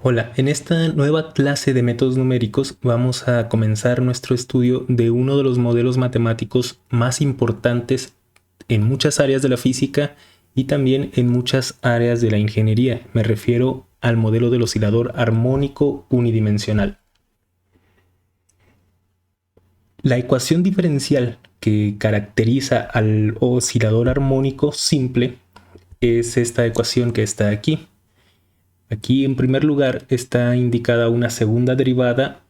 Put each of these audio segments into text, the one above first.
Hola, en esta nueva clase de métodos numéricos vamos a comenzar nuestro estudio de uno de los modelos matemáticos más importantes en muchas áreas de la física y también en muchas áreas de la ingeniería. Me refiero al modelo del oscilador armónico unidimensional. La ecuación diferencial que caracteriza al oscilador armónico simple es esta ecuación que está aquí. Aquí en primer lugar está indicada una segunda derivada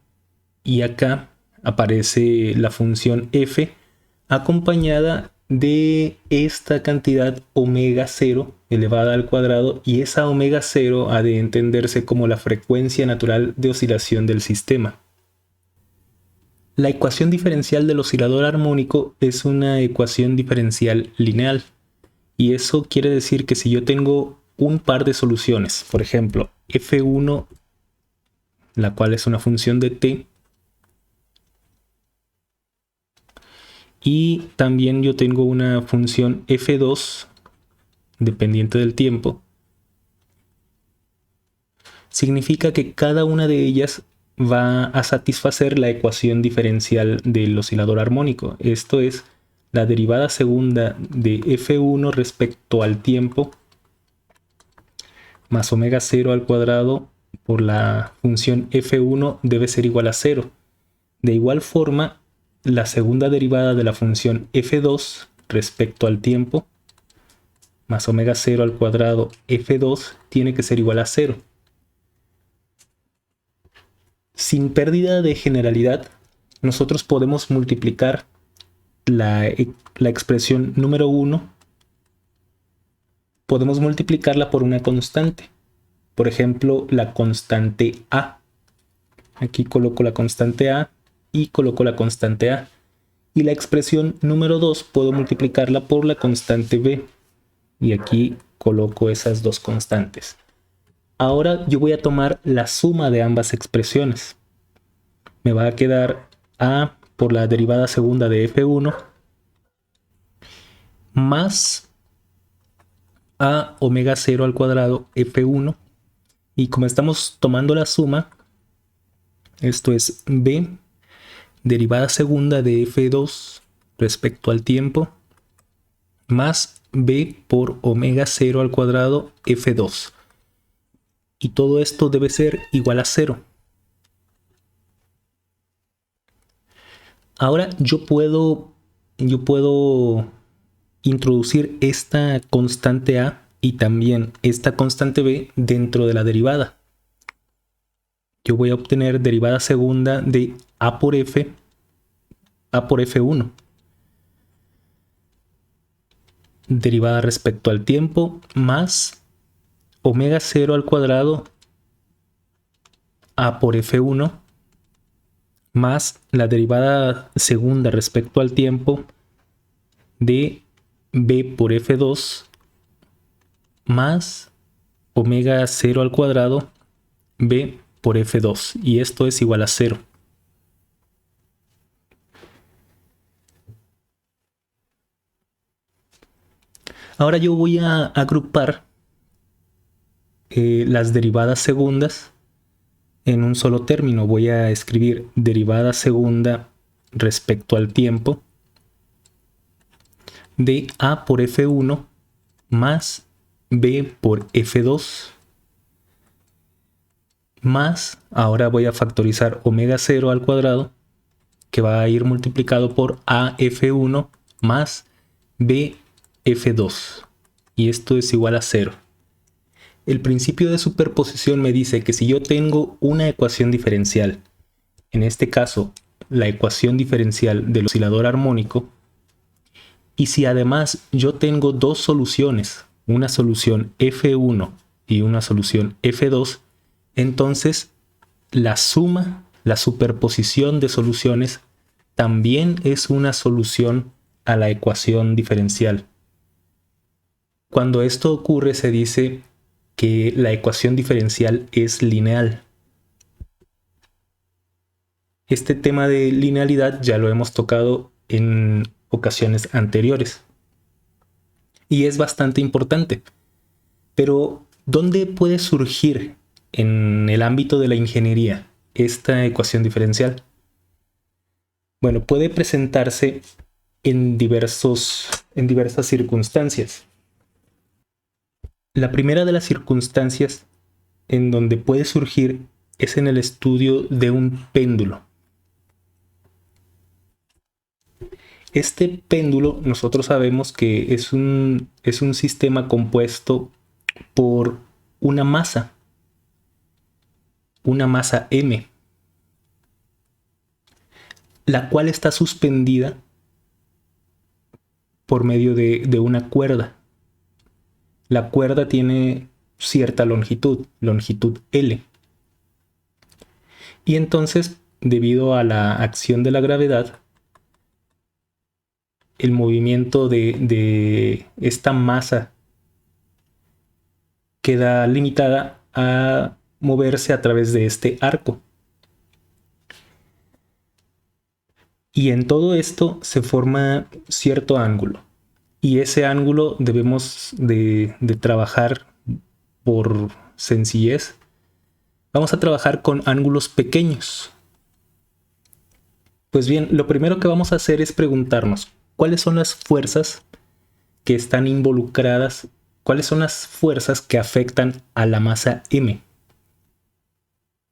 y acá aparece la función f acompañada de esta cantidad omega 0 elevada al cuadrado, y esa omega 0 ha de entenderse como la frecuencia natural de oscilación del sistema. La ecuación diferencial del oscilador armónico es una ecuación diferencial lineal, y eso quiere decir que si yo tengo un par de soluciones, por ejemplo f1, la cual es una función de t, y también yo tengo una función f2 dependiente del tiempo, significa que cada una de ellas va a satisfacer la ecuación diferencial del oscilador armónico. Esto es la derivada segunda de f1 respecto al tiempo más omega 0 al cuadrado por la función f1 debe ser igual a 0. De igual forma, la segunda derivada de la función f2 respecto al tiempo más omega 0 al cuadrado f2 tiene que ser igual a 0. Sin pérdida de generalidad, nosotros podemos multiplicar la expresión número 1, podemos multiplicarla por una constante. Por ejemplo, la constante A. Aquí coloco la constante A y coloco la constante A. Y la expresión número 2 puedo multiplicarla por la constante B. Y aquí coloco esas dos constantes. Ahora yo voy a tomar la suma de ambas expresiones. Me va a quedar A por la derivada segunda de f1 más A omega 0 al cuadrado f1. Y como estamos tomando la suma, esto es B derivada segunda de f2 respecto al tiempo más B por omega 0 al cuadrado f2. Y todo esto debe ser igual a 0. Ahora yo puedo introducir esta constante A y también esta constante B dentro de la derivada. Yo voy a obtener derivada segunda de A por F1. Derivada respecto al tiempo más omega 0 al cuadrado A por F1 más la derivada segunda respecto al tiempo de B por F2 más omega 0 al cuadrado B por F2, y esto es igual a 0. Ahora yo voy a agrupar las derivadas segundas en un solo término. Voy a escribir derivada segunda respecto al tiempo de A por F1 más B por F2 más, ahora voy a factorizar omega 0 al cuadrado, que va a ir multiplicado por AF1 más BF2, y esto es igual a 0. El principio de superposición me dice que si yo tengo una ecuación diferencial, en este caso la ecuación diferencial del oscilador armónico, y si además yo tengo dos soluciones, una solución F1 y una solución F2, entonces la suma, la superposición de soluciones, también es una solución a la ecuación diferencial. Cuando esto ocurre, se dice que la ecuación diferencial es lineal. Este tema de linealidad ya lo hemos tocado en ocasiones anteriores y es bastante importante. Pero ¿dónde puede surgir en el ámbito de la ingeniería esta ecuación diferencial? Bueno, puede presentarse en diversas circunstancias. La primera de las circunstancias en donde puede surgir es en el estudio de un péndulo. Este péndulo nosotros sabemos que es un sistema compuesto por una masa M, la cual está suspendida por medio de una cuerda. La cuerda tiene cierta longitud L. Y entonces, debido a la acción de la gravedad, el movimiento de esta masa queda limitada a moverse a través de este arco. Y en todo esto se forma cierto ángulo. Y ese ángulo debemos de trabajar por sencillez. Vamos a trabajar con ángulos pequeños. Pues bien, lo primero que vamos a hacer es preguntarnos cuáles son las fuerzas que están involucradas, cuáles son las fuerzas que afectan a la masa M.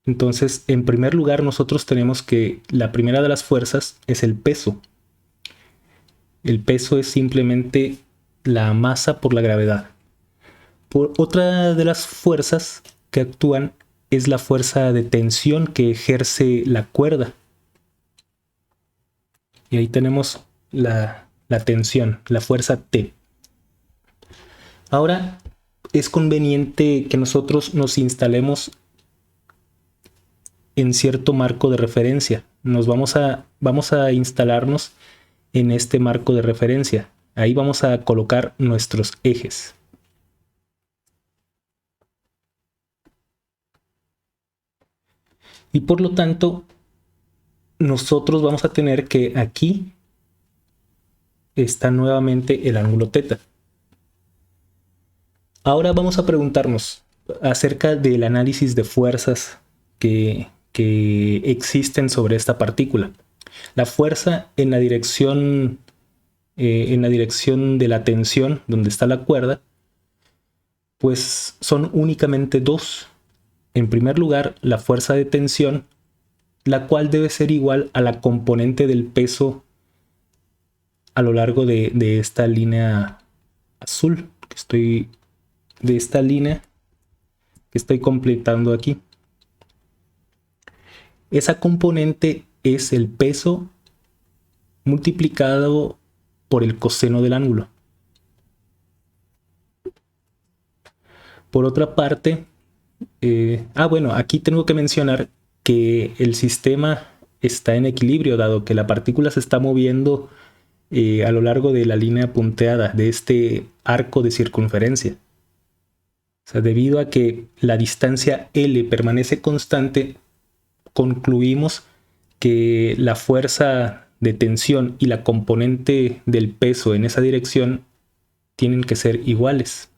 Entonces, en primer lugar, nosotros tenemos que la primera de las fuerzas es el peso. El peso es simplemente la masa por la gravedad. Por otra de las fuerzas que actúan es la fuerza de tensión que ejerce la cuerda. Y ahí tenemos la tensión, la fuerza T. Ahora es conveniente que nosotros nos instalemos en cierto marco de referencia. Vamos a instalarnos en este marco de referencia. Ahí vamos a colocar nuestros ejes. Y por lo tanto, nosotros vamos a tener que aquí está nuevamente el ángulo θ. Ahora vamos a preguntarnos acerca del análisis de fuerzas que existen sobre esta partícula. La fuerza en la dirección de la tensión, donde está la cuerda, pues son únicamente dos. En primer lugar, la fuerza de tensión, la cual debe ser igual a la componente del peso a lo largo de esta línea azul, de esta línea que estoy completando aquí. Esa componente es el peso multiplicado por el coseno del ángulo. Por otra parte, bueno, aquí tengo que mencionar que el sistema está en equilibrio, dado que la partícula se está moviendo a lo largo de la línea punteada, de este arco de circunferencia. O sea, debido a que la distancia L permanece constante, concluimos que la fuerza de tensión y la componente del peso en esa dirección tienen que ser iguales.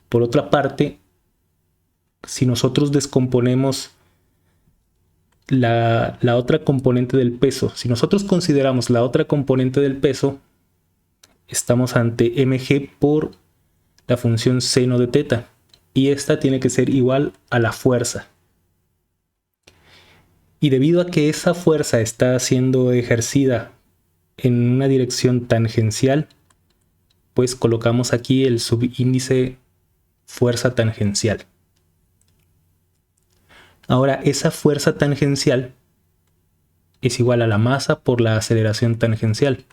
Por otra parte, si nosotros descomponemos la otra componente del peso, si nosotros consideramos la otra componente del peso, estamos ante mg por la función seno de θ, y esta tiene que ser igual a la fuerza. Y debido a que esa fuerza está siendo ejercida en una dirección tangencial, pues colocamos aquí el subíndice fuerza tangencial. Ahora, esa fuerza tangencial es igual a la masa por la aceleración tangencial.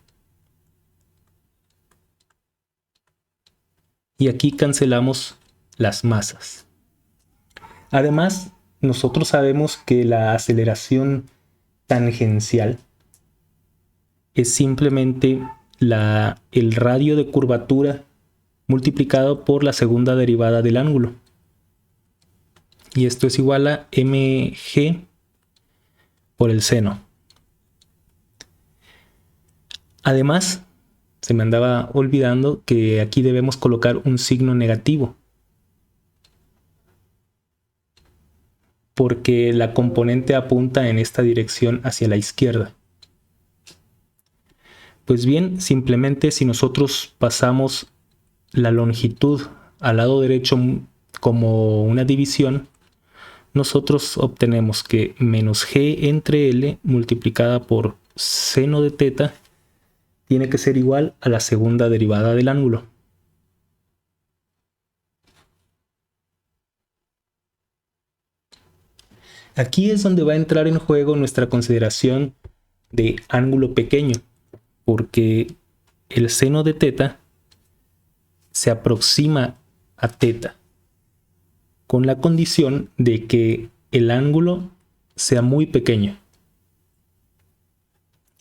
Y aquí cancelamos las masas. Además, nosotros sabemos que la aceleración tangencial es simplemente el radio de curvatura multiplicado por la segunda derivada del ángulo. Y esto es igual a mg por el seno. Además, se me andaba olvidando que aquí debemos colocar un signo negativo. porque la componente apunta en esta dirección hacia la izquierda. Pues bien, simplemente si nosotros pasamos la longitud al lado derecho como una división, nosotros obtenemos que menos g entre L multiplicada por seno de teta tiene que ser igual a la segunda derivada del ángulo. Aquí es donde va a entrar en juego nuestra consideración de ángulo pequeño, porque el seno de teta se aproxima a teta, con la condición de que el ángulo sea muy pequeño.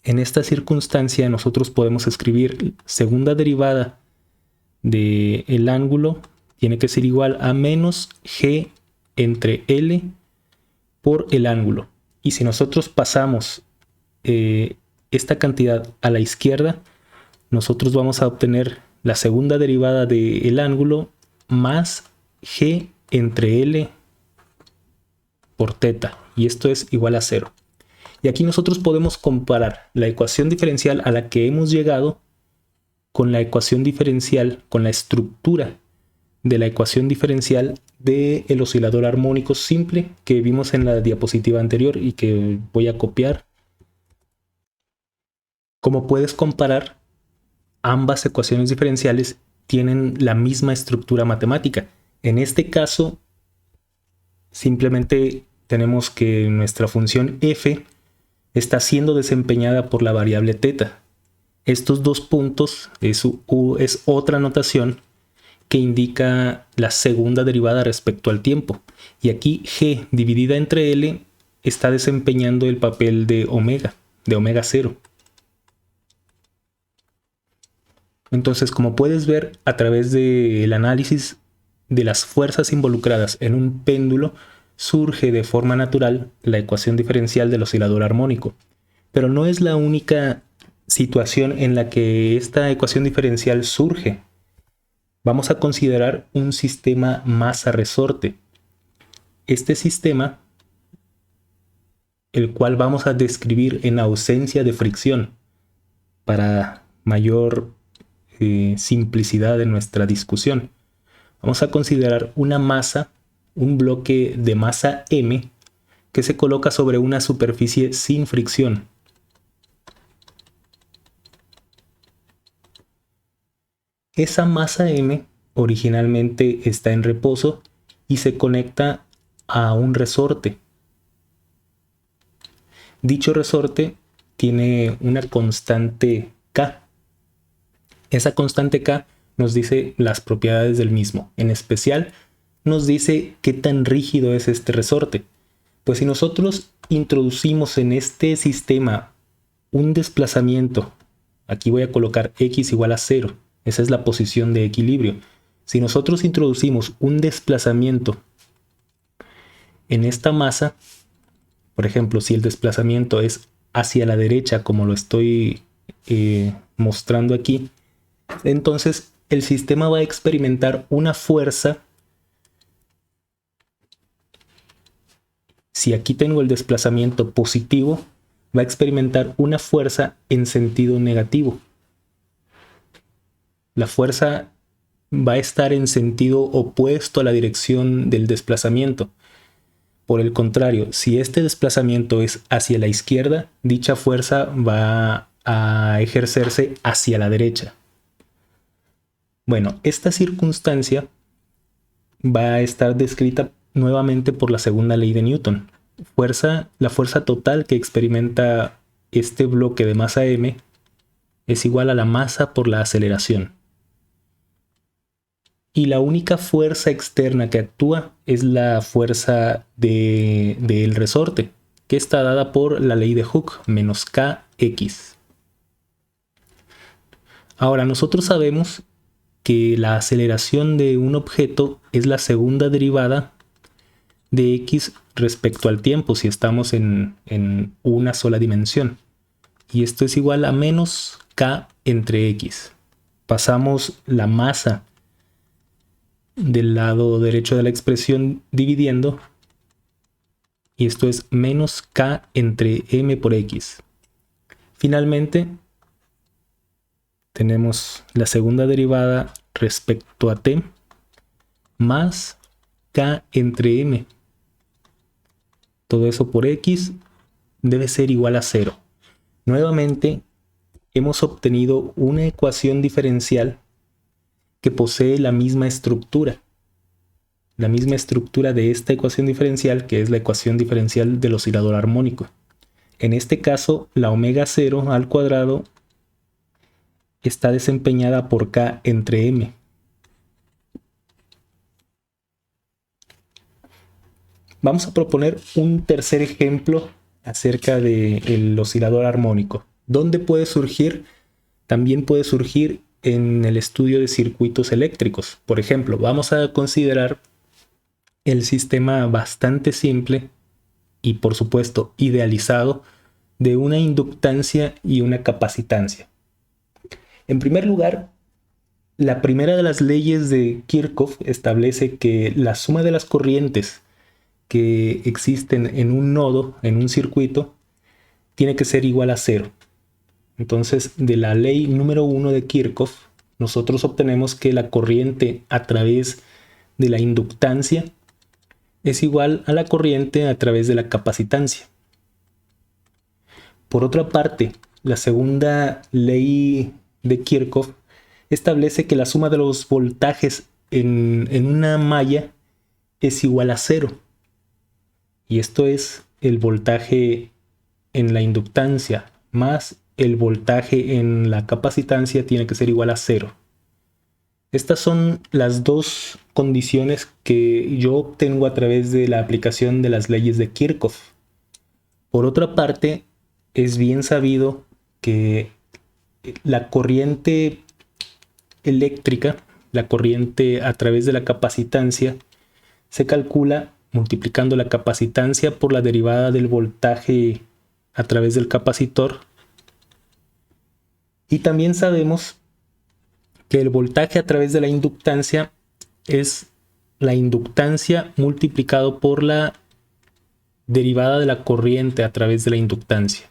En esta circunstancia nosotros podemos escribir segunda derivada del ángulo tiene que ser igual a menos g entre L por el ángulo. Y si nosotros pasamos esta cantidad a la izquierda, nosotros vamos a obtener la segunda derivada del ángulo más g entre L por teta. Y esto es igual a 0. Y aquí nosotros podemos comparar la ecuación diferencial a la que hemos llegado con la ecuación diferencial, con la estructura de la ecuación diferencial del oscilador armónico simple que vimos en la diapositiva anterior y que voy a copiar. Como puedes comparar, ambas ecuaciones diferenciales tienen la misma estructura matemática. En este caso, simplemente tenemos que nuestra función f está siendo desempeñada por la variable teta. Estos dos puntos es otra notación que indica la segunda derivada respecto al tiempo. Y aquí g dividida entre L está desempeñando el papel de omega 0. Entonces, como puedes ver a través del análisis de las fuerzas involucradas en un péndulo, surge de forma natural la ecuación diferencial del oscilador armónico. Pero no es la única situación en la que esta ecuación diferencial surge. Vamos a considerar un sistema masa-resorte. Este sistema, el cual vamos a describir en ausencia de fricción para mayor simplicidad de nuestra discusión. Vamos a considerar una masa, un bloque de masa m que se coloca sobre una superficie sin fricción. Esa masa m originalmente está en reposo y se conecta a un resorte. Dicho resorte tiene una constante K. Esa constante K nos dice las propiedades del mismo. En especial, nos dice qué tan rígido es este resorte. Pues si nosotros introducimos en este sistema un desplazamiento, aquí voy a colocar x igual a 0. Esa es la posición de equilibrio. Si nosotros introducimos un desplazamiento en esta masa, por ejemplo, si el desplazamiento es hacia la derecha, como lo estoy mostrando aquí, entonces el sistema va a experimentar una fuerza. Si aquí tengo el desplazamiento positivo, va a experimentar una fuerza en sentido negativo. La fuerza va a estar en sentido opuesto a la dirección del desplazamiento. Por el contrario, si este desplazamiento es hacia la izquierda, dicha fuerza va a ejercerse hacia la derecha. Bueno, esta circunstancia va a estar descrita nuevamente por la segunda ley de Newton. La fuerza total que experimenta este bloque de masa m es igual a la masa por la aceleración. Y la única fuerza externa que actúa es la fuerza del resorte, que está dada por la ley de Hooke, menos kx. Ahora, nosotros sabemos que la aceleración de un objeto es la segunda derivada de x respecto al tiempo si estamos en una sola dimensión. Y esto es igual a menos k entre x. Pasamos la masa del lado derecho de la expresión dividiendo y esto es menos k entre m por x. Finalmente, tenemos la segunda derivada respecto a t más k entre m. Todo eso por x debe ser igual a 0. Nuevamente, hemos obtenido una ecuación diferencial que posee la misma estructura. La misma estructura de esta ecuación diferencial, que es la ecuación diferencial del oscilador armónico. En este caso, la omega 0 al cuadrado está desempeñada por k entre m. Vamos a proponer un tercer ejemplo acerca del oscilador armónico. ¿Dónde puede surgir? También puede surgir en el estudio de circuitos eléctricos. Por ejemplo, vamos a considerar el sistema bastante simple y, por supuesto, idealizado de una inductancia y una capacitancia. En primer lugar, la primera de las leyes de Kirchhoff establece que la suma de las corrientes que existen en un nodo, en un circuito, tiene que ser igual a 0. Entonces, de la ley número 1 de Kirchhoff, nosotros obtenemos que la corriente a través de la inductancia es igual a la corriente a través de la capacitancia. Por otra parte, la segunda ley de Kirchhoff establece que la suma de los voltajes en una malla es igual a 0. Y esto es el voltaje en la inductancia más el voltaje en la capacitancia tiene que ser igual a 0. Estas son las dos condiciones que yo obtengo a través de la aplicación de las leyes de Kirchhoff. Por otra parte, es bien sabido que la corriente eléctrica, la corriente a través de la capacitancia, se calcula multiplicando la capacitancia por la derivada del voltaje a través del capacitor. Y también sabemos que el voltaje a través de la inductancia es la inductancia multiplicado por la derivada de la corriente a través de la inductancia.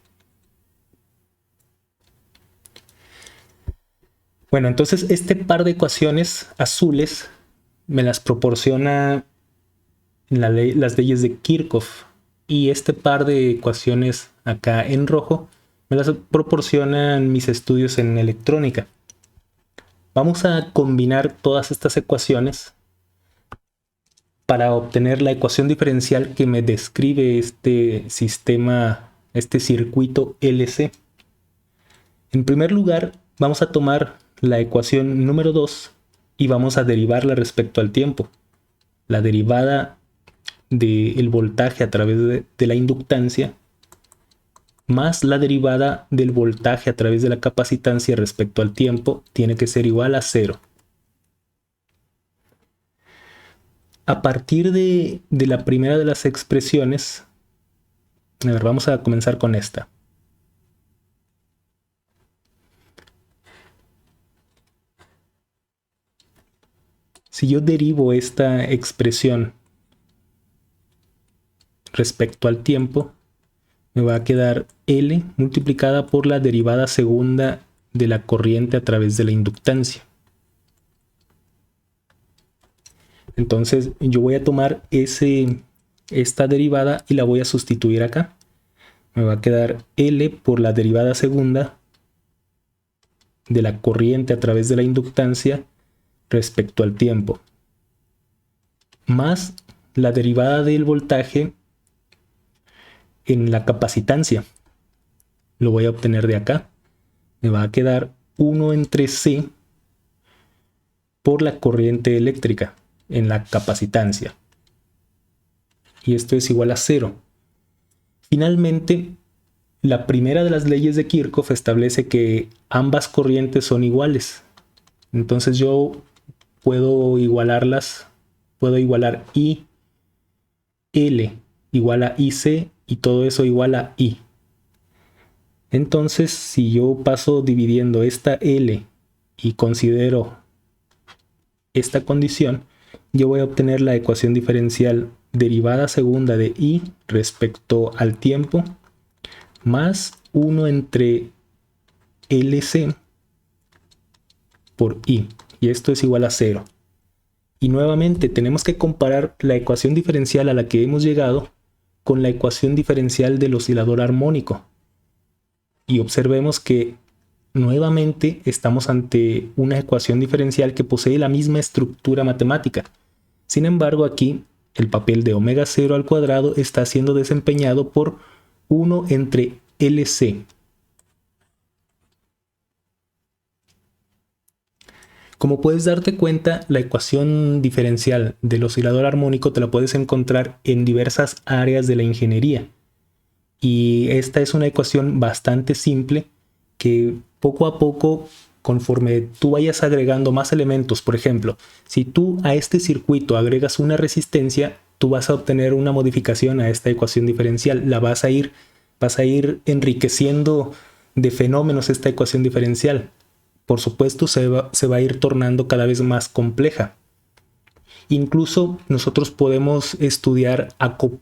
Bueno, entonces este par de ecuaciones azules me las proporciona las leyes de Kirchhoff, y este par de ecuaciones acá en rojo me las proporcionan mis estudios en electrónica. Vamos a combinar todas estas ecuaciones para obtener la ecuación diferencial que me describe este sistema, este circuito LC. En primer lugar, vamos a tomar la ecuación número 2 y vamos a derivarla respecto al tiempo. La derivada del voltaje a través de la inductancia más la derivada del voltaje a través de la capacitancia respecto al tiempo tiene que ser igual a 0. A partir de la primera de las expresiones, a ver, vamos a comenzar con esta. Si yo derivo esta expresión respecto al tiempo, me va a quedar L multiplicada por la derivada segunda de la corriente a través de la inductancia. Entonces yo voy a tomar esta derivada y la voy a sustituir acá. Me va a quedar L por la derivada segunda de la corriente a través de la inductancia respecto al tiempo, más la derivada del voltaje en la capacitancia. Lo voy a obtener de acá. Me va a quedar 1 entre C por la corriente eléctrica en la capacitancia. Y esto es igual a 0. Finalmente, la primera de las leyes de Kirchhoff establece que ambas corrientes son iguales. Entonces yo puedo igualarlas. Puedo igualar I, L igual a IC y todo eso igual a I. Entonces, si yo paso dividiendo esta L y considero esta condición, yo voy a obtener la ecuación diferencial derivada segunda de i respecto al tiempo más 1 entre LC por i. Y esto es igual a 0. Y nuevamente tenemos que comparar la ecuación diferencial a la que hemos llegado con la ecuación diferencial del oscilador armónico. Y observemos que nuevamente estamos ante una ecuación diferencial que posee la misma estructura matemática. Sin embargo, aquí el papel de omega 0 al cuadrado está siendo desempeñado por 1 entre LC. Como puedes darte cuenta, la ecuación diferencial del oscilador armónico te la puedes encontrar en diversas áreas de la ingeniería. Y esta es una ecuación bastante simple que poco a poco, conforme tú vayas agregando más elementos, por ejemplo, si tú a este circuito agregas una resistencia, tú vas a obtener una modificación a esta ecuación diferencial. Vas a ir enriqueciendo de fenómenos esta ecuación diferencial. Por supuesto, se va a ir tornando cada vez más compleja. Incluso nosotros podemos estudiar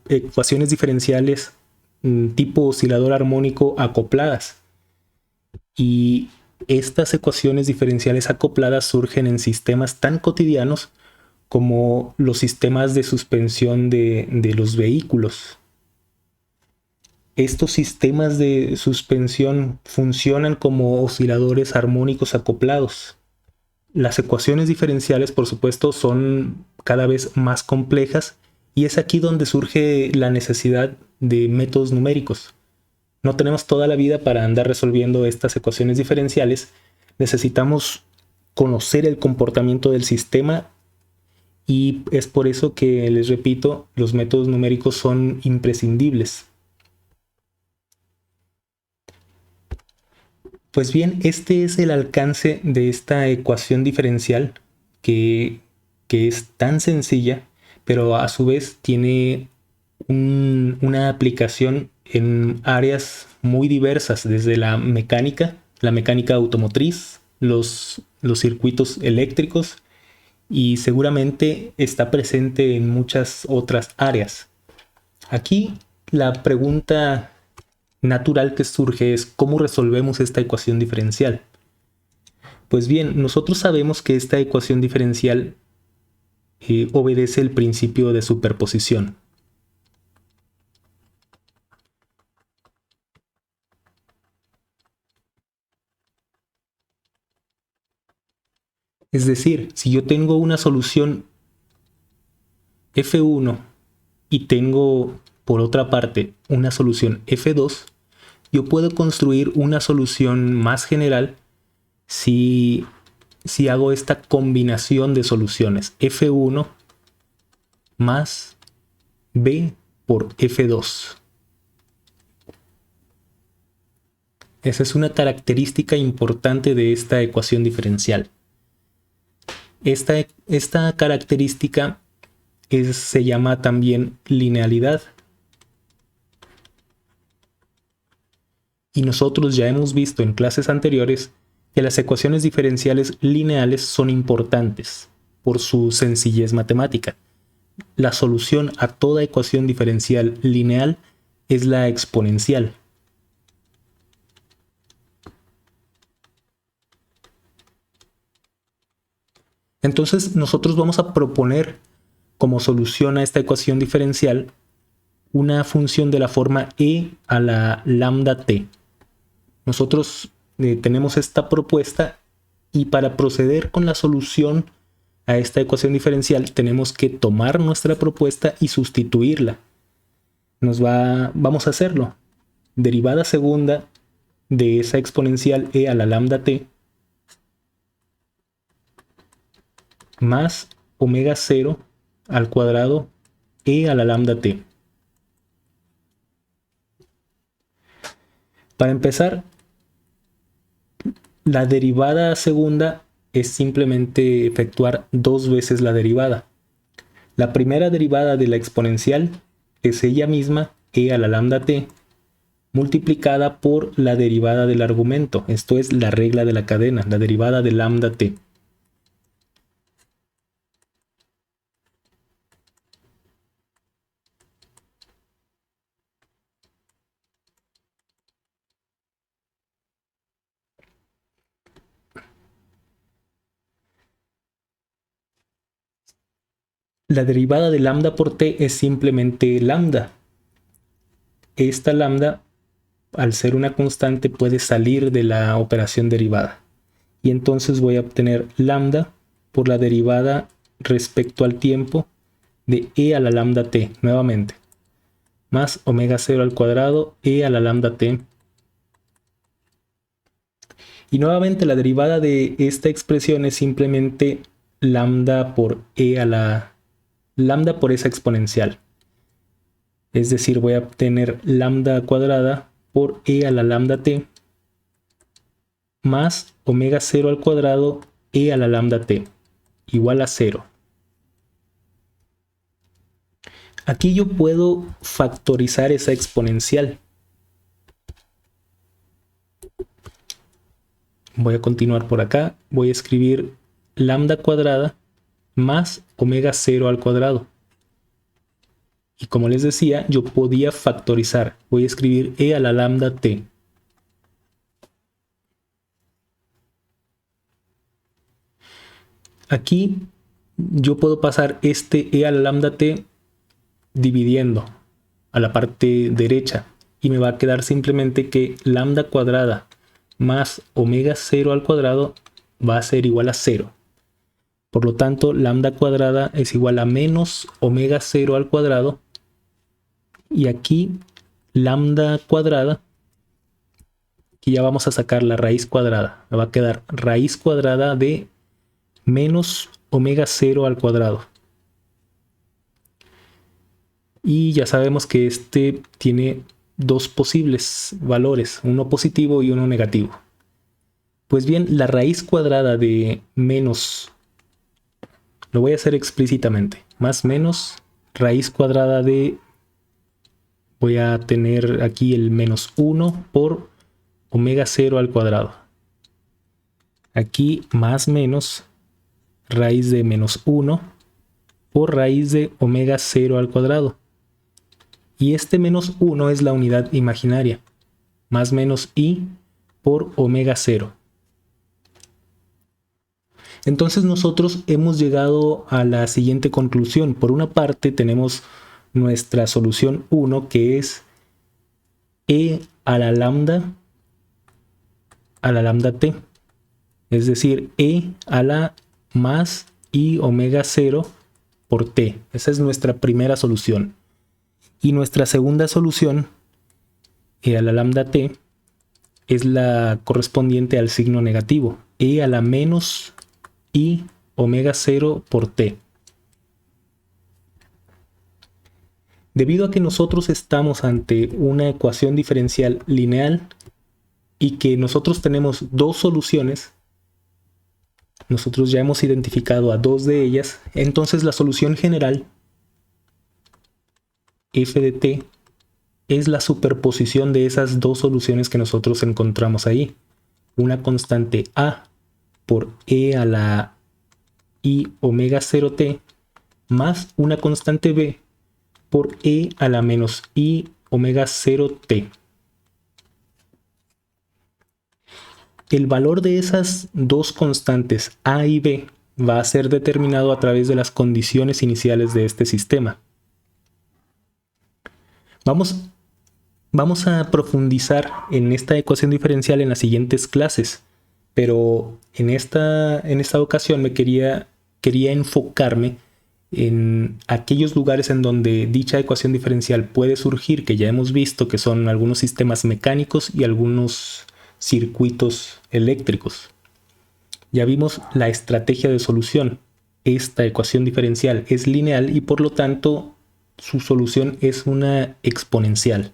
ecuaciones diferenciales tipo oscilador armónico acopladas. Y estas ecuaciones diferenciales acopladas surgen en sistemas tan cotidianos como los sistemas de suspensión de los vehículos. Estos sistemas de suspensión funcionan como osciladores armónicos acoplados. Las ecuaciones diferenciales, por supuesto, son cada vez más complejas y es aquí donde surge la necesidad de métodos numéricos. No tenemos toda la vida para andar resolviendo estas ecuaciones diferenciales. Necesitamos conocer el comportamiento del sistema y es por eso que, les repito, los métodos numéricos son imprescindibles. Pues bien, este es el alcance de esta ecuación diferencial que es tan sencilla, pero a su vez tiene una aplicación en áreas muy diversas, desde la mecánica automotriz, los circuitos eléctricos, y seguramente está presente en muchas otras áreas. Aquí la pregunta natural que surge es ¿cómo resolvemos esta ecuación diferencial? Pues bien, nosotros sabemos que esta ecuación diferencial obedece el principio de superposición. Es decir, si yo tengo una solución F1 y tengo por otra parte una solución F2, yo puedo construir una solución más general si hago esta combinación de soluciones F1 más B por F2. Esa es una característica importante de esta ecuación diferencial. Esta característica se llama también linealidad. Y nosotros ya hemos visto en clases anteriores que las ecuaciones diferenciales lineales son importantes por su sencillez matemática. La solución a toda ecuación diferencial lineal es la exponencial. Entonces nosotros vamos a proponer como solución a esta ecuación diferencial una función de la forma e a la lambda t. Nosotros tenemos esta propuesta y para proceder con la solución a esta ecuación diferencial tenemos que tomar nuestra propuesta y sustituirla. Vamos a hacerlo. Derivada segunda de esa exponencial e a la lambda t más omega 0 al cuadrado e a la lambda t. Para empezar, la derivada segunda es simplemente efectuar dos veces la derivada. La primera derivada de la exponencial es ella misma, e a la lambda t, multiplicada por la derivada del argumento. Esto es la regla de la cadena, la derivada de lambda t. La derivada de lambda por t es simplemente lambda. Esta lambda, al ser una constante, puede salir de la operación derivada. Y entonces voy a obtener lambda por la derivada respecto al tiempo de e a la lambda t, nuevamente, más omega 0 al cuadrado e a la lambda t. Y nuevamente la derivada de esta expresión es simplemente lambda por e a la lambda por esa exponencial. Es decir, voy a obtener lambda cuadrada por e a la lambda t más omega 0 al cuadrado e a la lambda t igual a 0. Aquí yo puedo factorizar esa exponencial. Voy a continuar por acá. Voy a escribir lambda cuadrada más omega 0 al cuadrado. Y como les decía, yo podía factorizar. Voy a escribir e a la lambda t. Aquí yo puedo pasar este e a la lambda t dividiendo a la parte derecha. Y me va a quedar simplemente que lambda cuadrada más omega 0 al cuadrado va a ser igual a 0. Por lo tanto, lambda cuadrada es igual a menos omega 0 al cuadrado. Y aquí lambda cuadrada, que ya vamos a sacar la raíz cuadrada. Me va a quedar raíz cuadrada de menos omega 0 al cuadrado. Y ya sabemos que este tiene dos posibles valores, uno positivo y uno negativo. Pues bien, la raíz cuadrada de menos, lo voy a hacer explícitamente, más menos raíz cuadrada de, voy a tener aquí el menos 1 por omega 0 al cuadrado. Aquí más menos raíz de menos 1 por raíz de omega 0 al cuadrado. Y este menos 1 es la unidad imaginaria, más menos i por omega 0. Entonces nosotros hemos llegado a la siguiente conclusión. Por una parte tenemos nuestra solución 1, que es e a la lambda t. Es decir, e a la más i omega 0 por t. Esa es nuestra primera solución. Y nuestra segunda solución, e a la lambda t, es la correspondiente al signo negativo, e a la menos i omega 0 por t. Debido a que nosotros estamos ante una ecuación diferencial lineal y que nosotros tenemos dos soluciones, nosotros ya hemos identificado a dos de ellas, entonces la solución general f de t es la superposición de esas dos soluciones que nosotros encontramos ahí. Una constante a por e a la i omega 0t más una constante b por e a la menos i omega 0t. El valor de esas dos constantes a y b va a ser determinado a través de las condiciones iniciales de este sistema. Vamos a profundizar en esta ecuación diferencial en las siguientes clases, pero en esta ocasión quería enfocarme en aquellos lugares en donde dicha ecuación diferencial puede surgir, que ya hemos visto que son algunos sistemas mecánicos y algunos circuitos eléctricos. Ya vimos la estrategia de solución. Esta ecuación diferencial es lineal y por lo tanto su solución es una exponencial.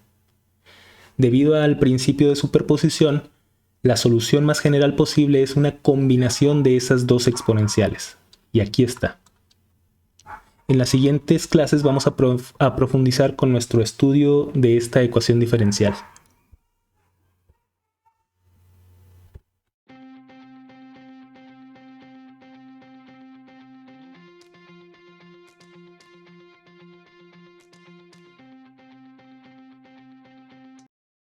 Debido al principio de superposición, la solución más general posible es una combinación de esas dos exponenciales. Y aquí está. En las siguientes clases vamos a profundizar con nuestro estudio de esta ecuación diferencial.